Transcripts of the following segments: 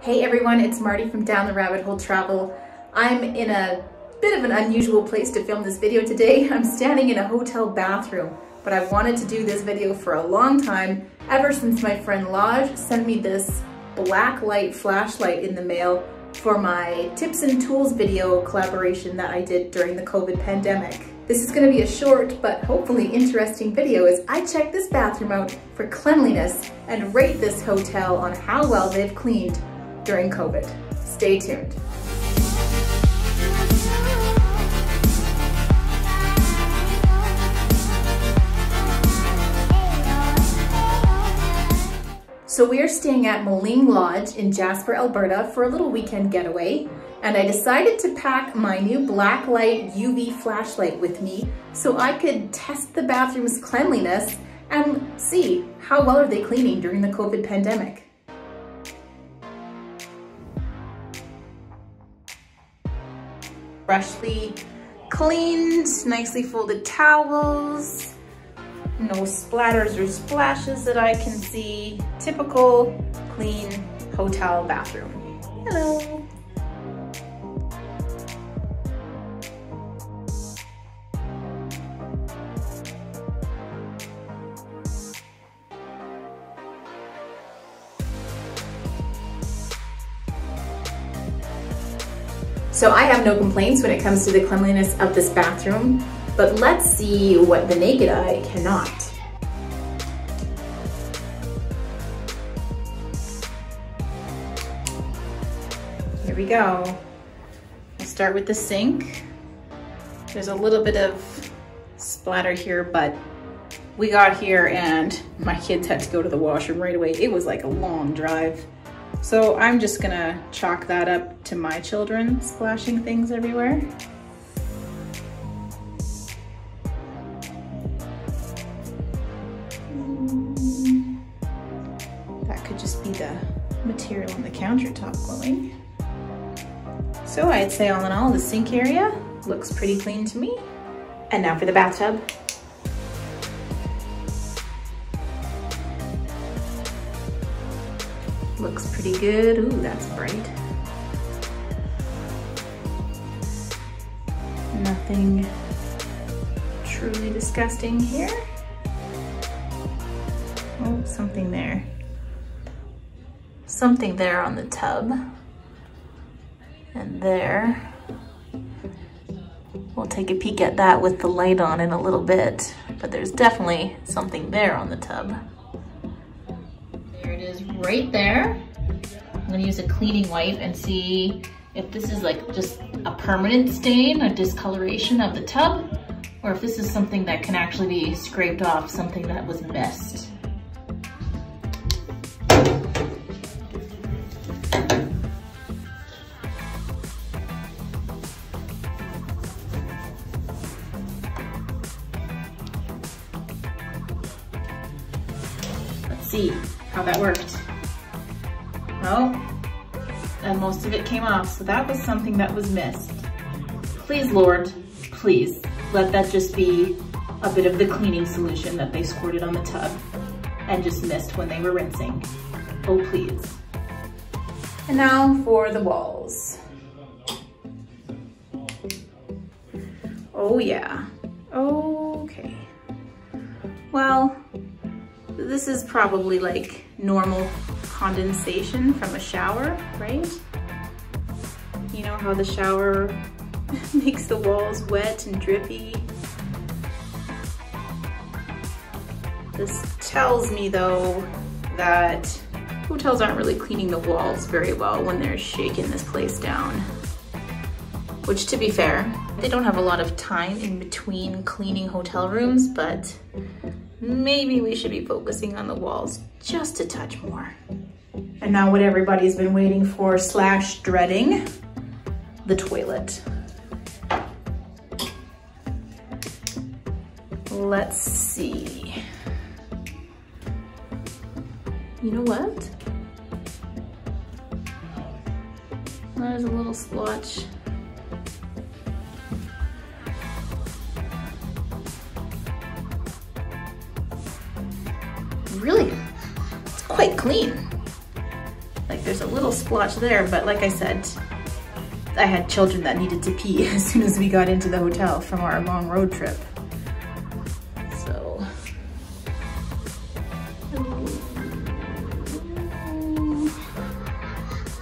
Hey everyone, it's Marti from Down the Rabbit Hole Travel. I'm in a bit of an unusual place to film this video today. I'm standing in a hotel bathroom, but I've wanted to do this video for a long time, ever since my friend Lodge sent me this black light flashlight in the mail for my tips and tools video collaboration that I did during the COVID pandemic. This is going to be a short but hopefully interesting video as I check this bathroom out for cleanliness and rate this hotel on how well they've cleaned during COVID. Stay tuned. So we are staying at Maligne Lodge in Jasper, Alberta for a little weekend getaway, and I decided to pack my new black light UV flashlight with me so I could test the bathroom's cleanliness and see how well are they cleaning during the COVID pandemic. Freshly cleaned, nicely folded towels. No splatters or splashes that I can see. Typical clean hotel bathroom. Hello. So I have no complaints when it comes to the cleanliness of this bathroom, but let's see what the naked eye cannot. Here we go. I'll start with the sink. There's a little bit of splatter here, but we got here and my kids had to go to the washroom right away. It was like a long drive. So I'm just gonna chalk that up to my children splashing things everywhere. That could just be the material on the countertop glowing. So I'd say all in all, the sink area looks pretty clean to me. And now for the bathtub. Looks pretty good. Ooh, that's bright. Nothing truly disgusting here. Oh, something there. Something there on the tub. And there. We'll take a peek at that with the light on in a little bit, but there's definitely something there on the tub. There it is right there. I'm gonna use a cleaning wipe and see if this is like just a permanent stain, a discoloration of the tub, or if this is something that can actually be scraped off, something that was missed. Let's see how that worked. Oh, and most of it came off, so that was something that was missed. Please, Lord, please, let that just be a bit of the cleaning solution that they squirted on the tub and just missed when they were rinsing. Oh, please. And now for the walls. Oh, yeah. Okay. Well, this is probably like normal condensation from a shower, right? You know how the shower makes the walls wet and drippy? This tells me though that hotels aren't really cleaning the walls very well when they're shaking this place down. Which, to be fair, they don't have a lot of time in between cleaning hotel rooms, but maybe we should be focusing on the walls just a touch more. And now what everybody's been waiting for / dreading, the toilet. Let's see. You know what? There's a little splotch. Really, it's quite clean. Like there's a little splotch there, but like I said, I had children that needed to pee as soon as we got into the hotel from our long road trip. So,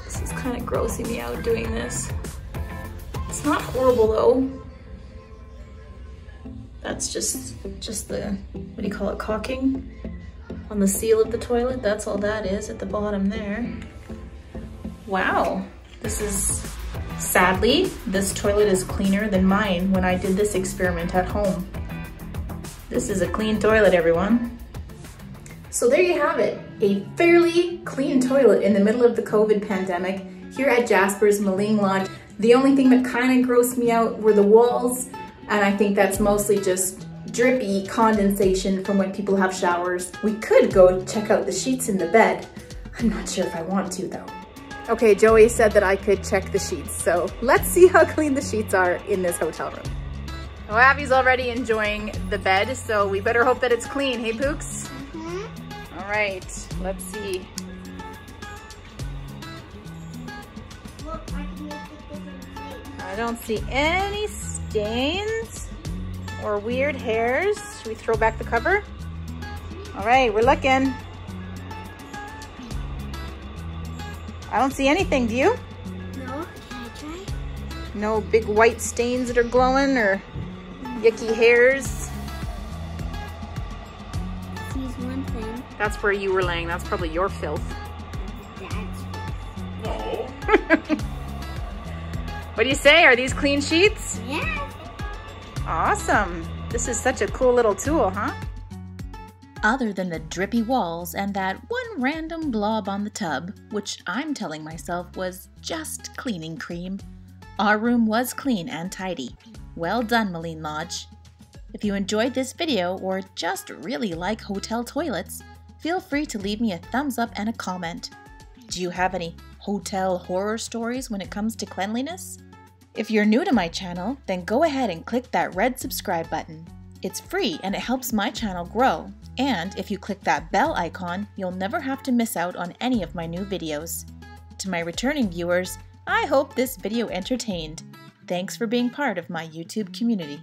this is kind of grossing me out doing this. It's not horrible though. That's just the, what do you call it, caulking on the seal of the toilet. That's all that is at the bottom there. Wow, this is, sadly, this toilet is cleaner than mine when I did this experiment at home. This is a clean toilet, everyone. So there you have it, a fairly clean toilet in the middle of the COVID pandemic here at Jasper's Maligne Lodge. The only thing that kind of grossed me out were the walls, and I think that's mostly just drippy condensation from when people have showers. We could go check out the sheets in the bed. I'm not sure if I want to though. Okay, Joey said that I could check the sheets, so let's see how clean the sheets are in this hotel room. Well, Abby's already enjoying the bed, so we better hope that it's clean, hey Pooks? Mm-hmm. All right, let's see. Look, I can make it different. I don't see any stains or weird hairs. Should we throw back the cover? All right, we're looking. I don't see anything, do you? No, can I try? No big white stains that are glowing or yucky hairs? Sees one thing. That's where you were laying. That's probably your filth. That's No. What do you say? Are these clean sheets? yeah. Awesome. This is such a cool little tool, huh? Other than the drippy walls and that one random blob on the tub, which I'm telling myself was just cleaning cream, our room was clean and tidy. Well done, Maligne Lodge. If you enjoyed this video or just really like hotel toilets, feel free to leave me a thumbs up and a comment. Do you have any hotel horror stories when it comes to cleanliness? If you're new to my channel, then go ahead and click that red subscribe button. It's free and it helps my channel grow. And if you click that bell icon, you'll never have to miss out on any of my new videos. To my returning viewers, I hope this video entertained. Thanks for being part of my YouTube community.